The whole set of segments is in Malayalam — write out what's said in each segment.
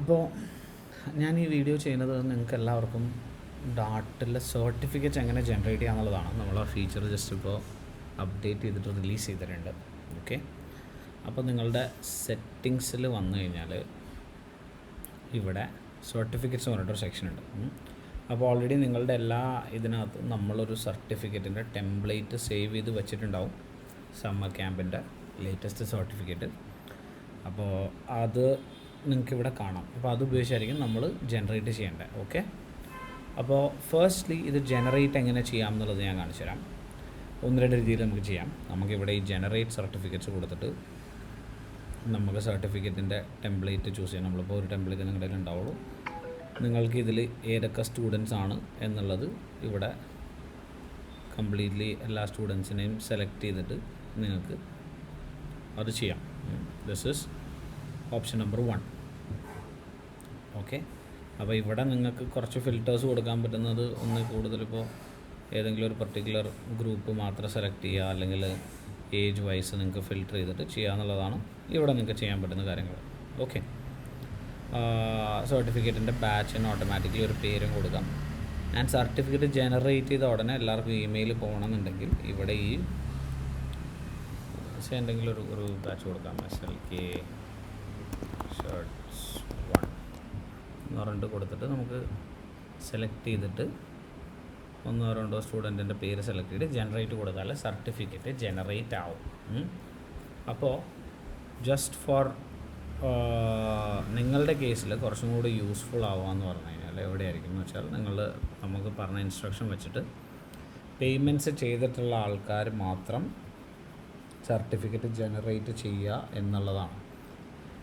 അപ്പോൾ ഞാൻ ഈ വീഡിയോ ചെയ്യുന്നത് നിങ്ങൾക്ക് എല്ലാവർക്കും ഡാർട്ടിലെ സർട്ടിഫിക്കറ്റ്സ് എങ്ങനെ ജനറേറ്റ് ചെയ്യാന്നുള്ളതാണ്. നമ്മൾ ആ ഫീച്ചർ ജസ്റ്റ് ഇപ്പോൾ അപ്ഡേറ്റ് ചെയ്തിട്ട് റിലീസ് ചെയ്തിട്ടുണ്ട്. ഓക്കെ, അപ്പോൾ നിങ്ങളുടെ സെറ്റിങ്സിൽ വന്നു കഴിഞ്ഞാൽ ഇവിടെ സർട്ടിഫിക്കറ്റ്സ് പറഞ്ഞിട്ടൊരു സെക്ഷൻ ഉണ്ട്. അപ്പോൾ ഓൾറെഡി നിങ്ങളുടെ എല്ലാ ഇതിനകത്ത് നമ്മളൊരു സർട്ടിഫിക്കറ്റിൻ്റെ ടെംപ്ലേറ്റ് സേവ് ചെയ്ത് വെച്ചിട്ടുണ്ടാവും, സമ്മർ ക്യാമ്പിൻ്റെ ലേറ്റസ്റ്റ് സർട്ടിഫിക്കറ്റ്. അപ്പോൾ അത് നിങ്ങൾക്ക് ഇവിടെ കാണാം. അപ്പോൾ അത് ഉപയോഗിച്ചായിരിക്കും നമ്മൾ ജനറേറ്റ് ചെയ്യേണ്ടത്. ഓക്കെ, അപ്പോൾ ഫസ്റ്റ്ലി ഇത് ജനറേറ്റ് എങ്ങനെ ചെയ്യാം എന്നുള്ളത് ഞാൻ കാണിച്ചു തരാം. ഒന്ന് രണ്ട് രീതിയിൽ നമുക്ക് ചെയ്യാം. നമുക്കിവിടെ ഈ ജനറേറ്റ് സർട്ടിഫിക്കറ്റ്സ് കൊടുത്തിട്ട് നമുക്ക് സർട്ടിഫിക്കറ്റിൻ്റെ ടെംപ്ലേറ്റ് ചൂസ് ചെയ്യാം. നമ്മളിപ്പോൾ ഒരു ടെംപ്ലേറ്റ് നിങ്ങളുടെ കയ്യിൽ ഉണ്ടാവുള്ളൂ. നിങ്ങൾക്ക് ഇതിൽ ഏതൊക്കെ സ്റ്റുഡൻസ് ആണ് എന്നുള്ളത് ഇവിടെ കംപ്ലീറ്റ്ലി എല്ലാ സ്റ്റുഡൻസിനെയും സെലക്ട് ചെയ്തിട്ട് നിങ്ങൾക്ക് അത് ചെയ്യാം. This is option number 1. Okay, അപ്പോൾ ഇവിടെ നിങ്ങൾക്ക് കുറച്ച് ഫിൽറ്റേഴ്സ് കൊടുക്കാൻ പറ്റുന്നത് ഒന്ന് കൂടുതലിപ്പോൾ ഏതെങ്കിലും ഒരു പർട്ടിക്കുലർ ഗ്രൂപ്പ് മാത്രം സെലക്ട് ചെയ്യുക, അല്ലെങ്കിൽ ഏജ് വൈസ് നിങ്ങൾക്ക് ഫിൽറ്റർ ചെയ്തിട്ട് ചെയ്യുക എന്നുള്ളതാണ് ഇവിടെ നിങ്ങൾക്ക് ചെയ്യാൻ പറ്റുന്ന കാര്യങ്ങൾ. ഓക്കെ, സർട്ടിഫിക്കറ്റിൻ്റെ ബാച്ചിന് ഓട്ടോമാറ്റിക്കലി ഒരു പേരും കൊടുക്കാം. ആൻഡ് സർട്ടിഫിക്കറ്റ് ജനറേറ്റ് ചെയ്ത ഉടനെ എല്ലാവർക്കും ഇമെയിൽ പോകണമെന്നുണ്ടെങ്കിൽ ഇവിടെ ഈ എന്തെങ്കിലും ഒരു ബാച്ച് കൊടുക്കാം. SLK ഷർട്ട്സ് 1 എന്ന് പറഞ്ഞിട്ട് കൊടുത്തിട്ട് നമുക്ക് സെലക്ട് ചെയ്തിട്ട് ഒന്നോ രണ്ടോ സ്റ്റുഡൻറ്റിൻ്റെ പേര് സെലക്ട് ചെയ്ത് ജനറേറ്റ് കൊടുത്താൽ സർട്ടിഫിക്കറ്റ് ജനറേറ്റ് ആവും. അപ്പോൾ ജസ്റ്റ് ഫോർ നിങ്ങളുടെ കേസിൽ കുറച്ചും കൂടി യൂസ്ഫുൾ ആവുകയെന്ന് പറഞ്ഞു കഴിഞ്ഞാൽ എവിടെയായിരിക്കും എന്ന് വെച്ചാൽ നമുക്ക് പറഞ്ഞ ഇൻസ്ട്രക്ഷൻ വെച്ചിട്ട് പേയ്മെൻറ്റ്സ് ചെയ്തിട്ടുള്ള ആൾക്കാർ മാത്രം സർട്ടിഫിക്കറ്റ് ജനറേറ്റ് ചെയ്യുക എന്നുള്ളതാണ്.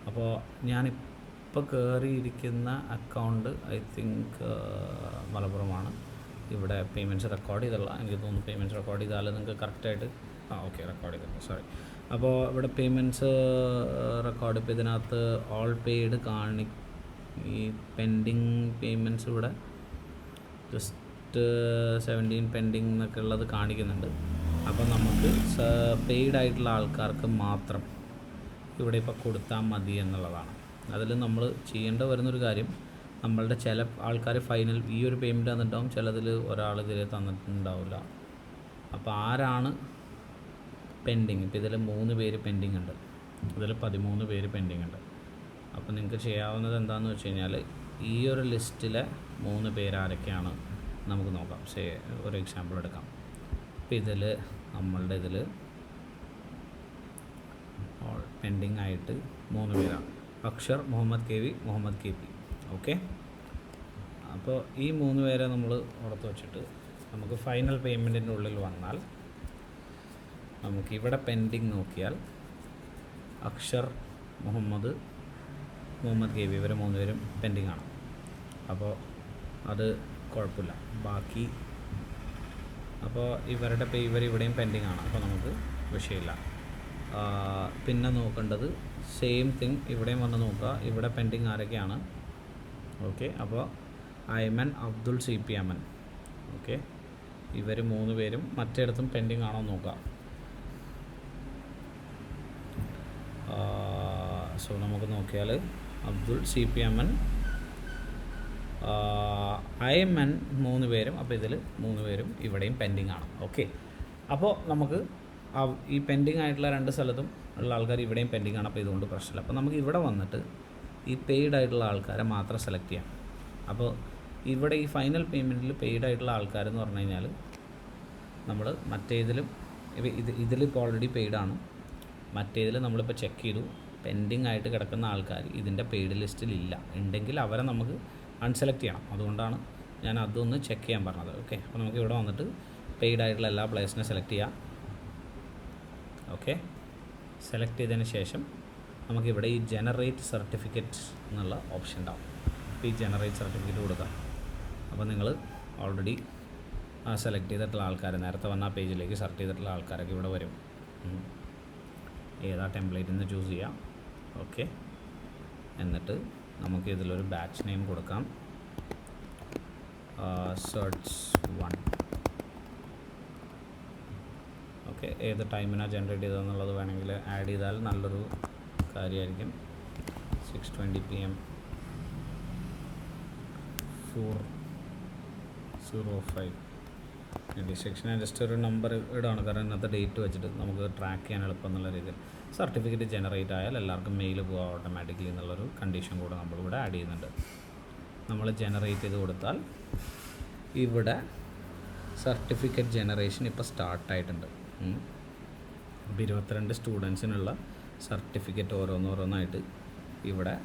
അപ്പോൾ ഞാനിപ്പോൾ കയറിയിരിക്കുന്ന അക്കൗണ്ട് ഐ തിങ്ക് മലപ്പുറമാണ്. ഇവിടെ പേയ്മെൻറ്റ്സ് റെക്കോർഡ് ചെയ്തുള്ള, എനിക്ക് തോന്നുന്നു പേയ്മെൻറ്റ്സ് റെക്കോർഡ് ചെയ്താൽ നിങ്ങൾക്ക് കറക്റ്റായിട്ട് ഓക്കെ റെക്കോർഡ് ചെയ്തിട്ടുണ്ട്, സോറി. അപ്പോൾ ഇവിടെ പേയ്മെൻറ്റ്സ് റെക്കോർഡ് ഇപ്പോൾ ഇതിനകത്ത് ഓൾ പെയ്ഡ് ഈ പെൻഡിങ് പേയ്മെൻറ്റ്സ് ഇവിടെ ജസ്റ്റ് 17 പെൻഡിങ് എന്നൊക്കെ ഉള്ളത് കാണിക്കുന്നുണ്ട്. അപ്പോൾ നമുക്ക് പെയ്ഡ് ആയിട്ടുള്ള ആൾക്കാർക്ക് മാത്രം ഇവിടെ ഇപ്പോൾ കൊടുത്താൽ മതി എന്നുള്ളതാണ്. അതിൽ നമ്മൾ ചെയ്യേണ്ട വരുന്നൊരു കാര്യം, നമ്മളുടെ ചില ആൾക്കാർ ഫൈനൽ ഈ ഒരു പേയ്മെൻറ്റ് തന്നിട്ടുണ്ടാവും, ചിലതിൽ ഒരാൾ ഇതിൽ തന്നിട്ടുണ്ടാവില്ല. അപ്പോൾ ആരാണ് പെൻഡിങ്, ഇപ്പോൾ ഇതിൽ 3 പേര് പെൻഡിങ് ഉണ്ട്, ഇതിൽ 13 പേര് പെൻഡിങ് ഉണ്ട്. അപ്പോൾ നിങ്ങൾക്ക് ചെയ്യാവുന്നത് എന്താണെന്ന് വെച്ച് കഴിഞ്ഞാൽ ഈ ഒരു ലിസ്റ്റിലെ 3 പേര് ആരൊക്കെയാണ് നമുക്ക് നോക്കാം. ഒരു എക്സാമ്പിൾ എടുക്കാം. ഇപ്പോൾ ഇതിൽ നമ്മളുടെ ഇതിൽ പെൻഡിങ് ആയിട്ട് 3 പേരാണ്, Akshar, Muhammad KV, Muhammad KP. Okay, അപ്പോൾ ഈ 3 പേരെ നമ്മൾ പുറത്ത് വെച്ചിട്ട് നമുക്ക് ഫൈനൽ പേയ്മെൻറ്റിൻ്റെ ഉള്ളിൽ വന്നാൽ നമുക്കിവിടെ പെൻഡിങ് നോക്കിയാൽ അക്ഷർ, മുഹമ്മദ് KV ഇവർ 3 പേരും പെൻഡിങ് ആണ്. അപ്പോൾ അത് കുഴപ്പമില്ല. ബാക്കി അപ്പോൾ ഇവരിവിടെയും പെൻഡിങ് ആണ്, അപ്പോൾ നമുക്ക് വിഷയമില്ല. പിന്നെ നോക്കേണ്ടത് സെയിം തിങ് ഇവിടെയും വന്ന് നോക്കുക, ഇവിടെ പെൻഡിങ് ആരൊക്കെയാണ്. ഓക്കെ, അപ്പോൾ Ayman, Abdul, CP Aman. Okay, ഇവർ 3 പേരും മറ്റേടത്തും പെൻഡിങ് ആണോ നോക്കുക. സോ നമുക്ക് നോക്കിയാൽ അബ്ദുൾ, CP അമൻ, അയ്മൻ 3 പേരും, അപ്പോൾ ഇതിൽ 3 പേരും ഇവിടെയും പെൻഡിങ് ആണ്. ഓക്കെ, അപ്പോൾ നമുക്ക് ഈ പെൻഡിങ് ആയിട്ടുള്ള 2 സ്ഥലത്തും ഉള്ള ആൾക്കാർ ഇവിടെയും പെൻഡിങ് ആണ്, അപ്പോൾ ഇതുകൊണ്ട് പ്രശ്നമില്ല. അപ്പോൾ നമുക്ക് ഇവിടെ വന്നിട്ട് ഈ പെയ്ഡ് ആയിട്ടുള്ള ആൾക്കാരെ മാത്രം സെലക്ട് ചെയ്യാം. അപ്പോൾ ഇവിടെ ഈ ഫൈനൽ പേയ്മെൻറ്റിൽ പെയ്ഡ് ആയിട്ടുള്ള ആൾക്കാരെന്ന് പറഞ്ഞു കഴിഞ്ഞാൽ നമ്മൾ മറ്റേതിലും ഇതിലിപ്പോൾ ഓൾറെഡി പെയ്ഡാണ്, മറ്റേതിൽ നമ്മളിപ്പോൾ ചെക്ക് ചെയ്തു പെൻഡിങ് ആയിട്ട് കിടക്കുന്ന ആൾക്കാർ ഇതിൻ്റെ പെയ്ഡ് ലിസ്റ്റിലില്ല, ഉണ്ടെങ്കിൽ അവരെ നമുക്ക് അൺസെലക്ട് ചെയ്യണം. അതുകൊണ്ടാണ് ഞാൻ അതൊന്ന് ചെക്ക് ചെയ്യാൻ പറഞ്ഞത്. ഓക്കെ, അപ്പോൾ നമുക്ക് ഇവിടെ വന്നിട്ട് പെയ്ഡ് ആയിട്ടുള്ള എല്ലാ പ്ലേസിനെ സെലക്ട് ചെയ്യാം. ഓക്കെ, സെലക്ട് ചെയ്തതിന് ശേഷം നമുക്കിവിടെ ഈ ജനറേറ്റ് സർട്ടിഫിക്കറ്റ് എന്നുള്ള ഓപ്ഷൻ ഉണ്ടാവും. അപ്പോൾ ഈ ജനറേറ്റ് സർട്ടിഫിക്കറ്റ് കൊടുക്കാം. അപ്പോൾ നിങ്ങൾ ഓൾറെഡി സെലക്ട് ചെയ്തിട്ടുള്ള ആൾക്കാർ നേരത്തെ വന്ന ആ പേജിലേക്ക് സെലക്ട് ചെയ്തിട്ടുള്ള ആൾക്കാരൊക്കെ ഇവിടെ വരും. ഏതാ ടെംപ്ലേറ്റിൽ നിന്ന് ചൂസ് ചെയ്യാം. ഓക്കെ, എന്നിട്ട് നമുക്ക് ഇതിലൊരു ബാച്ച് നെയിം കൊടുക്കാം, ഷർട്ട്സ് 1. ഓക്കെ, ഏത് ടൈമിനാണ് ജനറേറ്റ് ചെയ്തതെന്നുള്ളത് വേണമെങ്കിൽ ആഡ് ചെയ്താൽ നല്ലൊരു കാര്യമായിരിക്കും. 6:20 PM 405. സെക്ഷൻ ഞാൻ ജസ്റ്റ് ഒരു നമ്പർ ഇടാണ്, കാരണം ഇന്നത്തെ ഡേറ്റ് വെച്ചിട്ട് നമുക്ക് ട്രാക്ക് ചെയ്യാൻ എളുപ്പം എന്നുള്ള രീതിയിൽ. സർട്ടിഫിക്കറ്റ് ജനറേറ്റ് ആയാൽ എല്ലാവർക്കും മെയിൽ പോകാം ഓട്ടോമാറ്റിക്കലി എന്നുള്ളൊരു കണ്ടീഷൻ കൂടെ നമ്മളിവിടെ ആഡ് ചെയ്യുന്നുണ്ട്. നമ്മൾ ജനറേറ്റ് ചെയ്ത് കൊടുത്താൽ ഇവിടെ സർട്ടിഫിക്കറ്റ് ജനറേഷൻ ഇപ്പോൾ സ്റ്റാർട്ടായിട്ടുണ്ട്. അപ്പോൾ 22 സ്റ്റുഡൻസിനുള്ള സർട്ടിഫിക്കറ്റ് ഓരോന്നോരോന്നായിട്ട് ഇവിടെ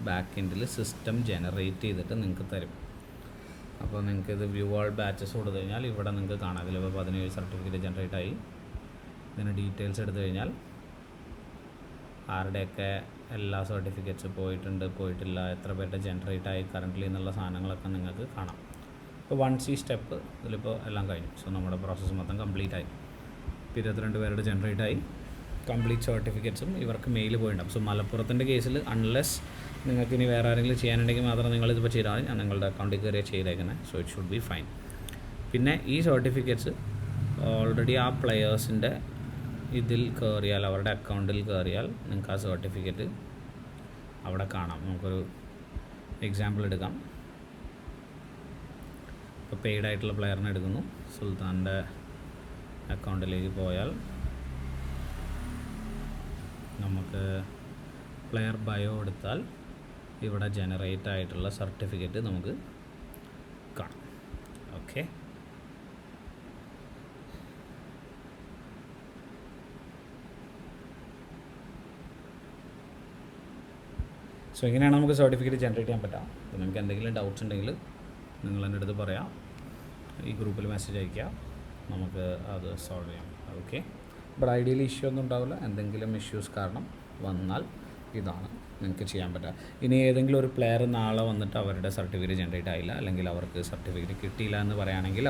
ബാക്ക് എൻഡിൽ സിസ്റ്റം ജനറേറ്റ് ചെയ്തിട്ട് നിങ്ങൾക്ക് തരും. അപ്പോൾ നിങ്ങൾക്ക് ഇത് വ്യൂ ആൾ ബാച്ചസ് കൊടുത്തു കഴിഞ്ഞാൽ ഇവിടെ നിങ്ങൾക്ക് കാണാം. ഇതിലിപ്പോൾ 17 സർട്ടിഫിക്കറ്റ് ജനറേറ്റ് ആയി. ഇതിന് ഡീറ്റെയിൽസ് എടുത്തു കഴിഞ്ഞാൽ ആരുടെയൊക്കെ എല്ലാ സർട്ടിഫിക്കറ്റ്സ് പോയിട്ടില്ല, എത്ര പേരുടെ ജനറേറ്റ് ആയി കറൻ്റ്ലി എന്നുള്ള സാധനങ്ങളൊക്കെ നിങ്ങൾക്ക് കാണാം. ഇപ്പോൾ 1C സ്റ്റെപ്പ് ഇതിലിപ്പോൾ എല്ലാം കഴിഞ്ഞു. സോ നമ്മുടെ പ്രോസസ്സ് മൊത്തം കംപ്ലീറ്റ് ആയി. 22 പേരുടെ ജനറേറ്റ് ആയി. കംപ്ലീറ്റ് സർട്ടിഫിക്കറ്റ്സും ഇവർക്ക് മെയിൽ പോയിട്ടുണ്ടാകും. സോ മലപ്പുറത്തിൻ്റെ കേസിൽ അൺലെസ് നിങ്ങൾക്ക് ഇനി വേറെ ആരെങ്കിലും ചെയ്യാനുണ്ടെങ്കിൽ മാത്രം നിങ്ങളിതിപ്പോൾ ചെയ്താൽ ഞാൻ നിങ്ങളുടെ അക്കൗണ്ടിൽ കയറിയാൽ ചെയ്തേക്കുന്നത്. So it should be fine. പിന്നെ ഈ സർട്ടിഫിക്കറ്റ്സ് ഓൾറെഡി ആ പ്ലെയേഴ്സിൻ്റെ ഇതിൽ കയറിയാൽ, അവരുടെ അക്കൗണ്ടിൽ കയറിയാൽ നിങ്ങൾക്ക് ആ സർട്ടിഫിക്കറ്റ് അവിടെ കാണാം. നമുക്കൊരു എക്സാമ്പിൾ എടുക്കാം. ഇപ്പോൾ പെയ്ഡ് ആയിട്ടുള്ള പ്ലെയറിനെ എടുക്കുന്നു. സുൽത്താൻ്റെ അക്കൗണ്ടിലേക്ക് പോയാൽ നമുക്ക് പ്ലെയർ ബയോ എടുത്താൽ ഇവിടെ ജനറേറ്റ് ആയിട്ടുള്ള സർട്ടിഫിക്കറ്റ് നമുക്ക് കാണാം. ഓക്കെ, സോ ഇങ്ങനെയാണ് നമുക്ക് സർട്ടിഫിക്കറ്റ് ജനറേറ്റ് ചെയ്യാൻ പറ്റുക. അപ്പോൾ നിങ്ങൾക്ക് എന്തെങ്കിലും ഡൗട്ട്സ് ഉണ്ടെങ്കിൽ നിങ്ങൾ എൻ്റെ അടുത്ത് പറയാം, ഈ ഗ്രൂപ്പിൽ മെസ്സേജ് അയയ്ക്കുക, നമുക്ക് അത് സോൾവ് ചെയ്യാം. ഓക്കെ, ബട്ട് ഐഡിയലി ഇഷ്യൂ ഒന്നും ഉണ്ടാവില്ല. എന്തെങ്കിലും ഇഷ്യൂസ് കാരണം വന്നാൽ ഇതാണ് നിങ്ങൾക്ക് ചെയ്യാൻ പറ്റുക. ഇനി ഏതെങ്കിലും ഒരു പ്ലെയർ നാളെ വന്നിട്ട് അവരുടെ സർട്ടിഫിക്കറ്റ് ജനറേറ്റ് ആയില്ല, അല്ലെങ്കിൽ അവർക്ക് സർട്ടിഫിക്കറ്റ് കിട്ടിയില്ല എന്ന് പറയുകയാണെങ്കിൽ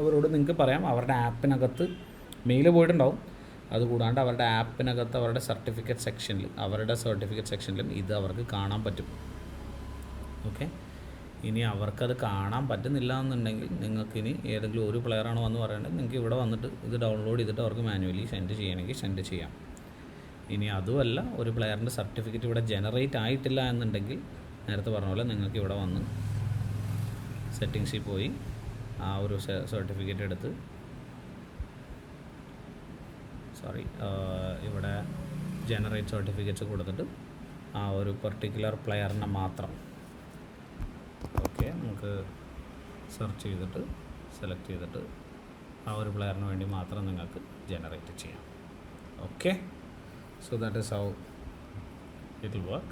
അവരോട് നിങ്ങൾക്ക് പറയാം, അവരുടെ ആപ്പിനകത്ത് മെയിൽ പോയിട്ടുണ്ടാവും. അതുകൂടാണ്ട് അവരുടെ ആപ്പിനകത്ത് അവരുടെ സർട്ടിഫിക്കറ്റ് സെക്ഷനിലും ഇത് അവർക്ക് കാണാൻ പറ്റും. ഓക്കെ, ഇനി അവർക്കത് കാണാൻ പറ്റുന്നില്ല എന്നുണ്ടെങ്കിൽ നിങ്ങൾക്കിനി ഏതെങ്കിലും ഒരു പ്ലെയറാണ് വന്ന് പറയേണ്ടത്, നിങ്ങൾക്ക് ഇവിടെ വന്നിട്ട് ഇത് ഡൗൺലോഡ് ചെയ്തിട്ട് അവർക്ക് മാനുവലി സെൻഡ് ചെയ്യണമെങ്കിൽ സെൻഡ് ചെയ്യാം. ഇനി അതുമല്ല, ഒരു പ്ലെയറിൻ്റെ സർട്ടിഫിക്കറ്റ് ഇവിടെ ജനറേറ്റ് ആയിട്ടില്ല എന്നുണ്ടെങ്കിൽ നേരത്തെ പറഞ്ഞ പോലെ നിങ്ങൾക്ക് ഇവിടെ വന്ന് സെറ്റിങ്സിൽ പോയി ആ ഒരു സർട്ടിഫിക്കറ്റ് എടുത്ത് ഇവിടെ ജനറേറ്റ് സർട്ടിഫിക്കറ്റ്സ് കൊടുത്തിട്ട് ആ ഒരു പെർട്ടിക്കുലർ പ്ലെയറിനെ മാത്രം നമുക്ക് സെർച്ച് ചെയ്തിട്ട് സെലക്ട് ചെയ്തിട്ട് ആ ഒരു പ്ലെയറിന് വേണ്ടി മാത്രം നിങ്ങൾക്ക് ജനറേറ്റ് ചെയ്യാം. Okay, so that is how it will work.